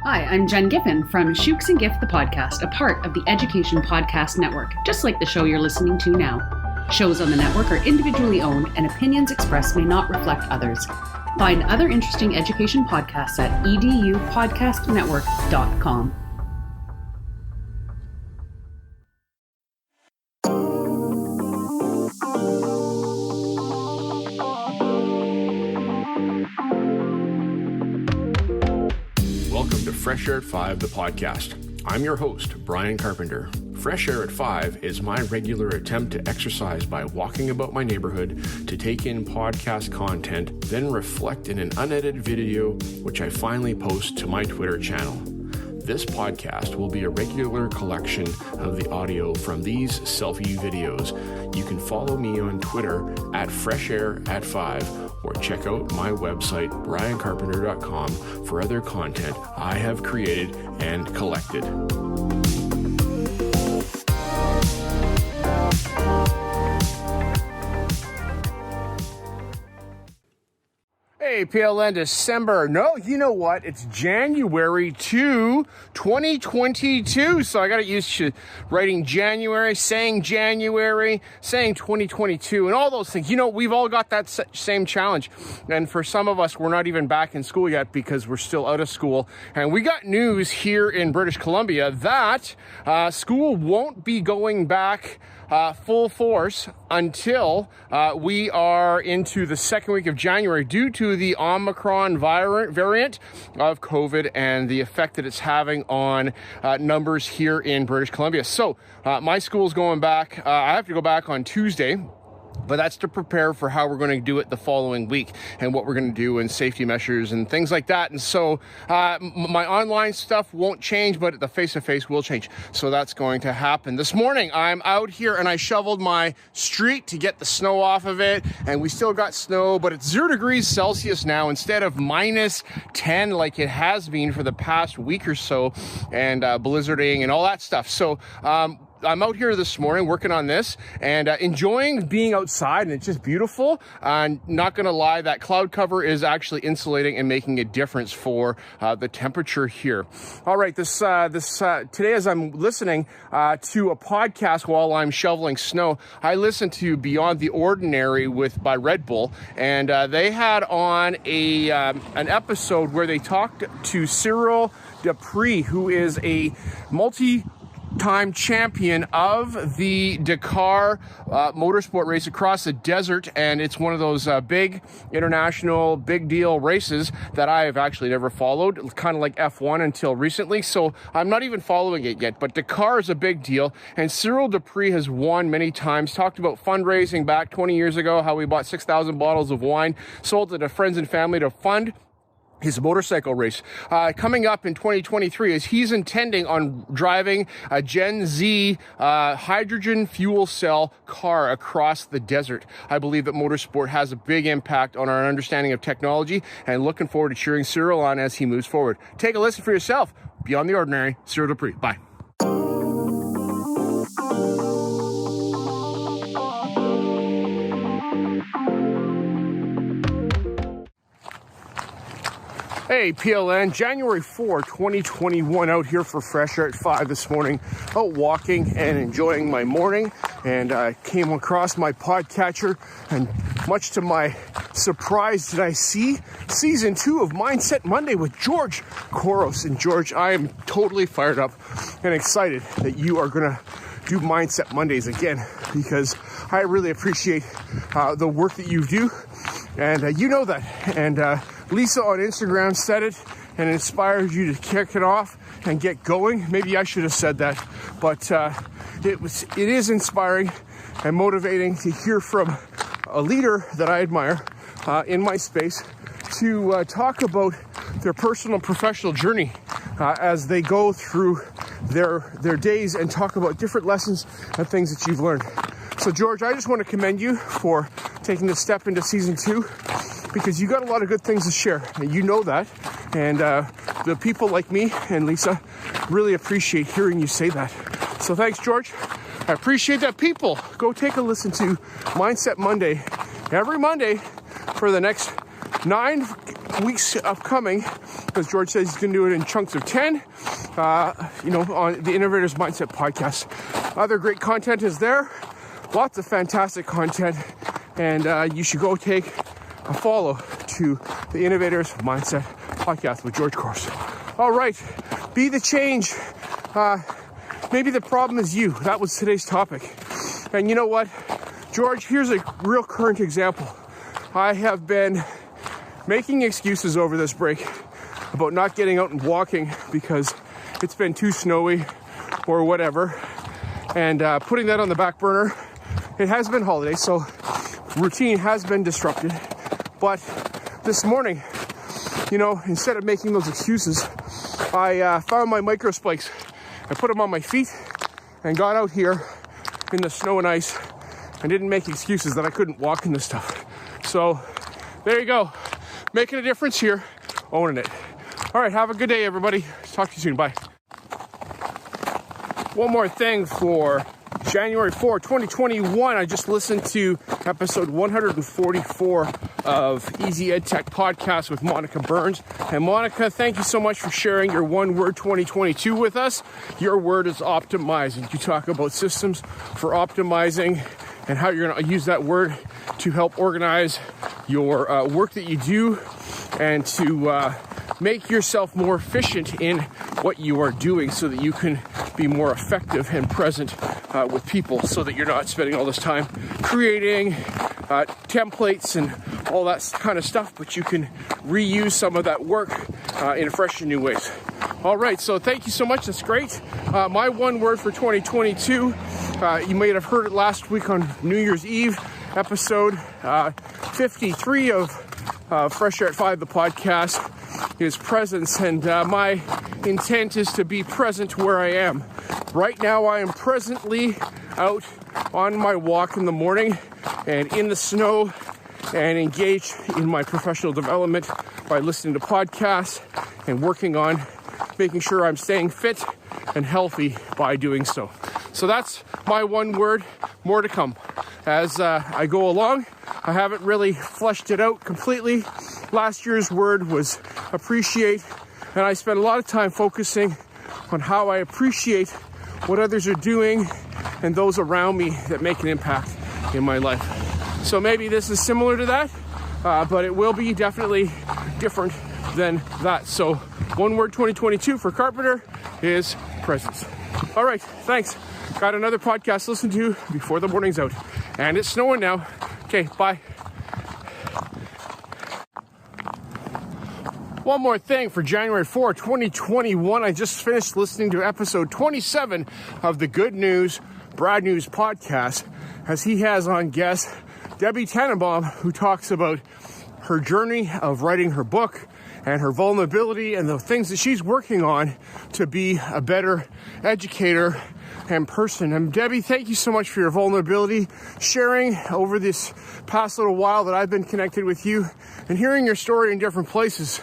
Hi, I'm Jen Giffen from Shooks and Gift the Podcast, a part of the Education Podcast Network, just like the show you're listening to now. Shows on the network are individually owned and opinions expressed may not reflect others. Find other interesting education podcasts at edupodcastnetwork.com. Welcome to Fresh Air at 5, the podcast. I'm your host, Brian Carpenter. Fresh Air at 5 is my regular attempt to exercise by walking about my neighborhood to take in podcast content, then reflect in an unedited video, which I finally post to my Twitter channel. This podcast will be a regular collection of the audio from these selfie videos. You can follow me on Twitter at FreshAirAtFive or check out my website, briancarpenter.com, for other content I have created and collected. Hey, PLN December. No, you know what? It's January 2, 2022. So I got to use writing January, saying 2022, and all those things. You know, we've all got that same challenge. And for some of us, we're not even back in school yet because we're still out of school. And we got news here in British Columbia that school won't be going back full force until we are into the second week of January due to the Omicron variant of COVID and the effect that it's having on numbers here in British Columbia. So my school's going back. I have to go back on Tuesday. But that's to prepare for how we're going to do it the following week and what we're going to do and safety measures and things like that. And so my online stuff won't change, but the face-to-face will change. So that's going to happen. This morning, I'm out here and I shoveled my street to get the snow off of it. And we still got snow, but it's 0 degrees Celsius now instead of minus 10 like it has been for the past week or so, and blizzarding and all that stuff. So I'm out here this morning working on this and enjoying being outside, and it's just beautiful. Not going to lie, that cloud cover is actually insulating and making a difference for the temperature here. All right, this today, as I'm listening to a podcast while I'm shoveling snow, I listened to Beyond the Ordinary by Red Bull, and they had on an episode where they talked to Cyril Dupree, who is a multi-time champion of the Dakar motorsport race across the desert, and it's one of those big international big deal races that I have actually never followed, kind of like F1 until recently, so I'm not even following it yet. But Dakar is a big deal, and Cyril Dupree has won many times. Talked about fundraising back 20 years ago, how we bought 6,000 bottles of wine, sold it to friends and family to fund his motorcycle race. Coming up in 2023 is he's intending on driving a Gen Z hydrogen fuel cell car across the desert. I believe that motorsport has a big impact on our understanding of technology, and looking forward to cheering Cyril on as he moves forward. Take a listen for yourself. Beyond the Ordinary, Cyril Dupree. Bye. Hey, PLN, January 4, 2021, out here for Fresh Air at 5 this morning, out walking and enjoying my morning, and I came across my podcatcher, and much to my surprise did I see Season 2 of Mindset Monday with George Koros. And George, I am totally fired up and excited that you are going to do Mindset Mondays again, because I really appreciate the work that you do, and you know that, and Lisa on Instagram said it and inspired you to kick it off and get going. Maybe I should have said that, but it is inspiring and motivating to hear from a leader that I admire in my space to talk about their personal and professional journey as they go through their days and talk about different lessons and things that you've learned. So George, I just want to commend you for taking the step into Season 2, because you got a lot of good things to share, and you know that, and the people like me and Lisa really appreciate hearing you say that. So thanks, George. I appreciate that. People, go take a listen to Mindset Monday every Monday for the next 9 weeks upcoming, because George says he's going to do it in chunks of 10, on the Innovators Mindset podcast. Other great content is there. Lots of fantastic content. And you should go take a follow to the Innovators Mindset podcast with George Course. All right. Be the change. Maybe the problem is you. That was today's topic. And you know what? George, here's a real current example. I have been making excuses over this break about not getting out and walking because it's been too snowy or whatever, and putting that on the back burner. It has been holiday, so routine has been disrupted. But this morning, instead of making those excuses, I found my micro spikes. I put them on my feet and got out here in the snow and ice and didn't make excuses that I couldn't walk in this stuff. So there you go. Making a difference here, owning it. All right, have a good day, everybody. Talk to you soon. Bye. One more thing for January 4, 2021. I just listened to episode 144 of Easy Ed Tech podcast with Monica Burns. And Monica, thank you so much for sharing your one word 2022 with us. Your word is optimize. And you talk about systems for optimizing and how you're going to use that word to help organize your work that you do and to make yourself more efficient in what you are doing so that you can be more effective and present with people, so that you're not spending all this time creating templates and all that kind of stuff, but you can reuse some of that work in fresh and new ways. All right, so thank you so much. That's great. My one word for 2022, you may have heard it last week on New Year's Eve, episode 53 of Fresh Air at 5, the podcast, is presence. And my intent is to be present where I am. Right now, I am presently out on my walk in the morning and in the snow and engaged in my professional development by listening to podcasts and working on making sure I'm staying fit and healthy by doing so. So that's my one word. More to come as I go along. I haven't really fleshed it out completely. Last year's word was appreciate, and I spent a lot of time focusing on how I appreciate what others are doing and those around me that make an impact in my life. So maybe this is similar to that, but it will be definitely different than that. So one word 2022 for Carpenter is presence. All right, thanks. Got another podcast to listen to before the morning's out. And it's snowing now. Okay, bye. One more thing for January 4, 2021. I just finished listening to episode 27 of the Good News, Brad News podcast, as he has on guest Debbie Tannenbaum, who talks about her journey of writing her book and her vulnerability and the things that she's working on to be a better educator and person. And Debbie, thank you so much for your vulnerability, sharing over this past little while that I've been connected with you and hearing your story in different places.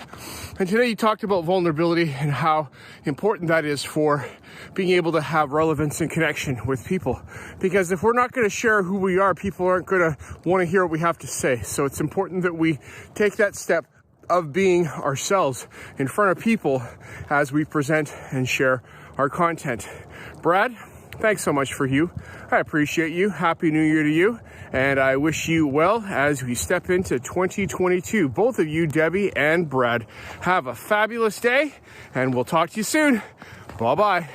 And today you talked about vulnerability and how important that is for being able to have relevance and connection with people. Because if we're not going to share who we are, people aren't going to want to hear what we have to say. So it's important that we take that step of being ourselves in front of people as we present and share our content. Brad, thanks so much for you. I appreciate you. Happy New Year to you. And I wish you well as we step into 2022. Both of you, Debbie and Brad, have a fabulous day, and we'll talk to you soon. Bye-bye.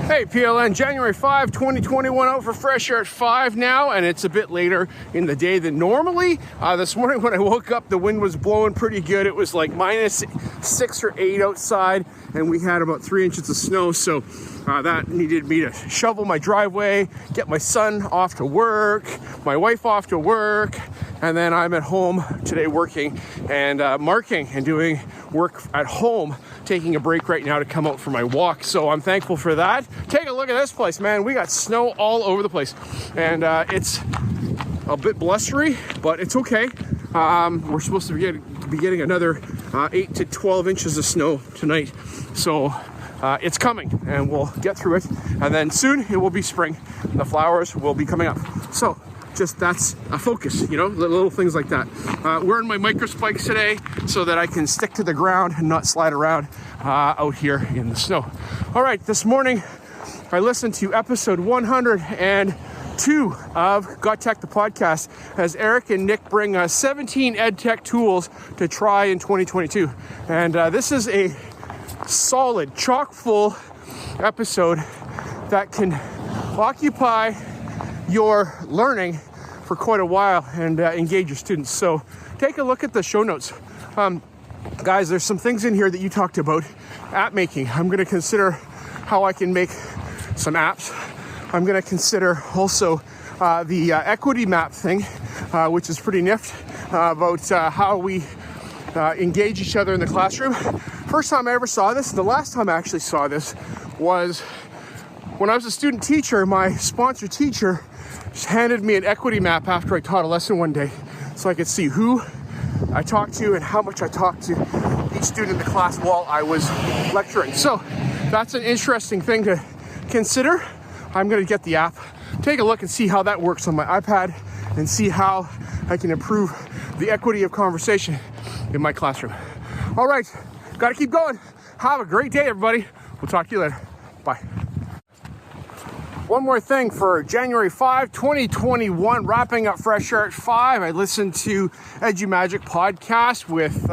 Hey PLN, January 5, 2021 out for Fresh Air at 5 now, and it's a bit later in the day than normally. This morning when I woke up, the wind was blowing pretty good. It was like -6 or 8 outside, and we had about 3 inches of snow, so that needed me to shovel my driveway, get my son off to work, my wife off to work, and then I'm at home today working and marking and doing work at home, taking a break right now to come out for my walk. So I'm thankful for that. Take a look at this place, man. We got snow all over the place, and it's a bit blustery, but it's okay. We're supposed to be getting another 8 to 12 inches of snow tonight. So it's coming, and we'll get through it. And then soon it will be spring. And the flowers will be coming up. So just that's a focus, you know, little things like that. Wearing my micro spikes today so that I can stick to the ground and not slide around out here in the snow. All right, this morning I listened to episode 102 of Got Tech, the podcast, as Eric and Nick bring 17 ed tech tools to try in 2022. And this is a solid, chock full episode that can occupy your learning for quite a while and engage your students. So take a look at the show notes. Guys, there's some things in here that you talked about. App making. I'm going to consider how I can make some apps. I'm going to consider also the equity map thing, which is pretty nifty, about how we engage each other in the classroom. First time I ever saw this, the last time I actually saw this was when I was a student teacher. My sponsor teacher handed me an equity map after I taught a lesson one day, so I could see who I talked to and how much I talked to each student in the class while I was lecturing. So that's an interesting thing to consider. I'm going to get the app, take a look and see how that works on my iPad, and see how I can improve the equity of conversation in my classroom. All right, got to keep going. Have a great day, everybody. We'll talk to you later. Bye. One more thing for January 5, 2021, wrapping up Fresh Air at 5. I listened to EduMagic podcast with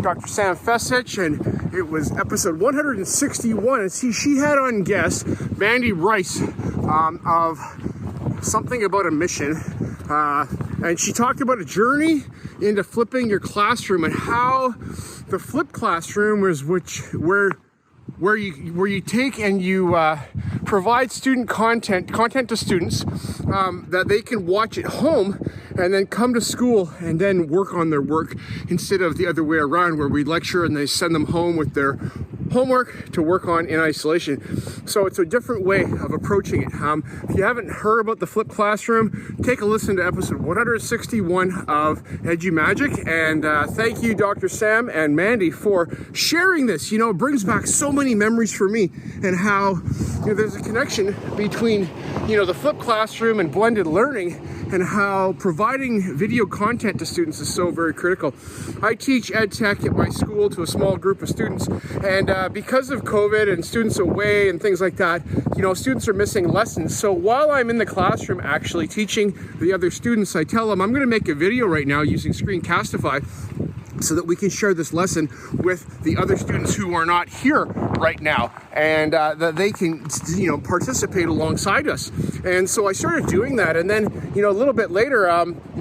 Dr. Sam Fesich, and it was episode 161. And she had on guest Mandy Rice of Something About a Mission. And she talked about a journey into flipping your classroom and how the flipped classroom was where you take and you provide student content to students that they can watch at home and then come to school and then work on their work, instead of the other way around where we lecture and they send them home with their homework to work on in isolation. So it's a different way of approaching it. If you haven't heard about the flipped classroom, take a listen to episode 161 of EduMagic. And thank you, Dr. Sam and Mandy, for sharing this. You know, it brings back so many memories for me, and how, you know, there's a connection between, you know, the flipped classroom and blended learning, and how providing video content to students is so very critical. I teach ed tech at my school to a small group of students, and because of COVID and students away and things like that, you know, students are missing lessons. So while I'm in the classroom actually teaching the other students, I tell them I'm going to make a video right now using Screencastify, so that we can share this lesson with the other students who are not here right now, and that they can, you know, participate alongside us. And so I started doing that, and then, you know, a little bit later,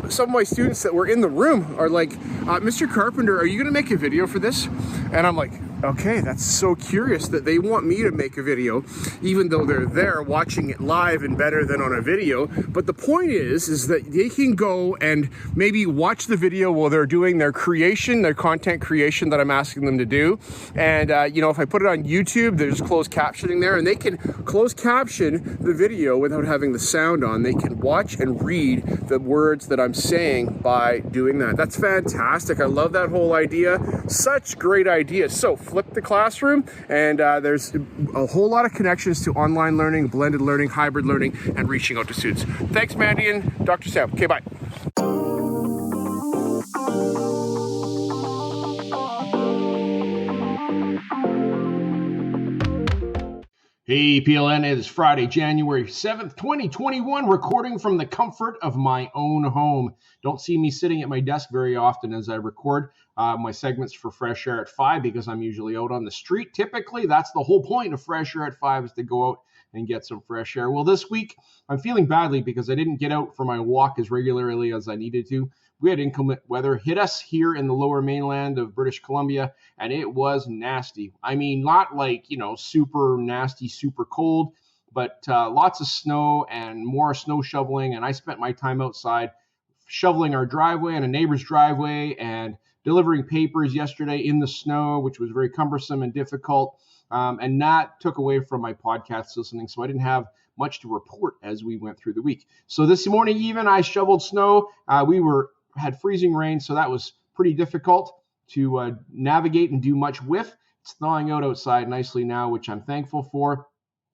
some of my students that were in the room are like, Mr. Carpenter, are you going to make a video for this? And I'm like, okay, that's so curious that they want me to make a video, even though they're there watching it live and better than on a video. But the point is that they can go and maybe watch the video while they're doing their creation, their content creation that I'm asking them to do. And, you know, if I put it on YouTube, there's closed captioning there, and they can close caption the video without having the sound on. They can watch and read the words that I'm saying by doing that. That's fantastic. I love that whole idea. Such great idea. So flip the classroom, and there's a whole lot of connections to online learning, blended learning, hybrid learning, and reaching out to students. Thanks, Mandy and Dr. Sam. Okay, bye. Hey PLN, it is Friday, January 7th, 2021, recording from the comfort of my own home. Don't see me sitting at my desk very often as I record my segments for Fresh Air at 5, because I'm usually out on the street. Typically, that's the whole point of Fresh Air at 5, is to go out and get some fresh air. Well, this week, I'm feeling badly because I didn't get out for my walk as regularly as I needed to. We had inclement weather hit us here in the lower mainland of British Columbia, and it was nasty. I mean, not like, you know, super nasty, super cold, but lots of snow and more snow shoveling. And I spent my time outside shoveling our driveway and a neighbor's driveway and delivering papers yesterday in the snow, which was very cumbersome and difficult. And that took away from my podcast listening, so I didn't have much to report as we went through the week. So this morning even, I shoveled snow. We had freezing rain, so that was pretty difficult to navigate and do much with. It's thawing out outside nicely now, which I'm thankful for,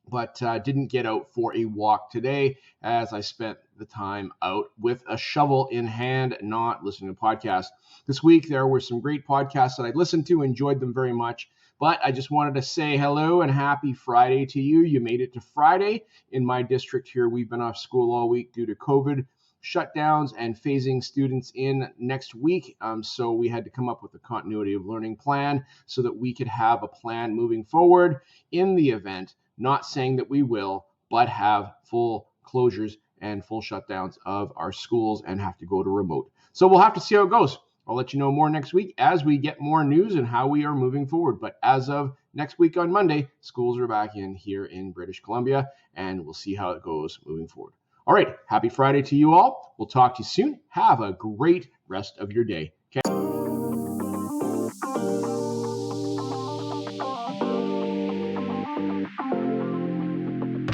but didn't get out for a walk today as I spent the time out with a shovel in hand, not listening to podcasts. This week, there were some great podcasts that I listened to, enjoyed them very much, but I just wanted to say hello and happy Friday to you. You made it to Friday. In my district here, we've been off school all week due to COVID shutdowns and phasing students in next week. So we had to come up with a continuity of learning plan so that we could have a plan moving forward in the event, not saying that we will, but have full closures and full shutdowns of our schools and have to go to remote. So we'll have to see how it goes. I'll let you know more next week as we get more news and how we are moving forward. But as of next week on Monday, schools are back in here in British Columbia, and we'll see how it goes moving forward. All right, happy Friday to you all. We'll talk to you soon. Have a great rest of your day. Okay?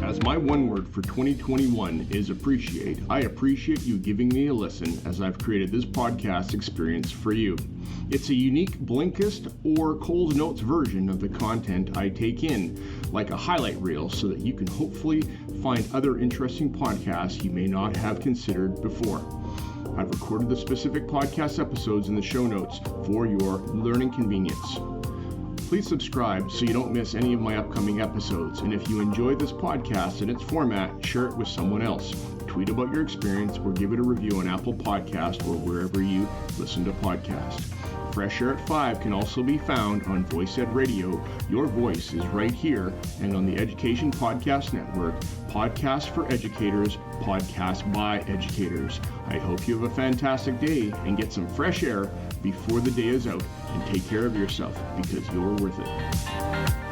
As my one word for 2021 is appreciate, I appreciate you giving me a listen as I've created this podcast experience for you. It's a unique Blinkist or Coles Notes version of the content I take in, like a highlight reel, so that you can hopefully find other interesting podcasts you may not have considered before. I've recorded the specific podcast episodes in the show notes for your learning convenience. Please subscribe so you don't miss any of my upcoming episodes. And if you enjoyed this podcast and its format, share it with someone else. Tweet about your experience or give it a review on Apple Podcast or wherever you listen to podcasts. Fresh Air at 5 can also be found on Voice Ed Radio. Your voice is right here, and on the Education Podcast Network, Podcasts for Educators, Podcasts by Educators. I hope you have a fantastic day and get some fresh air before the day is out, and take care of yourself because you're worth it.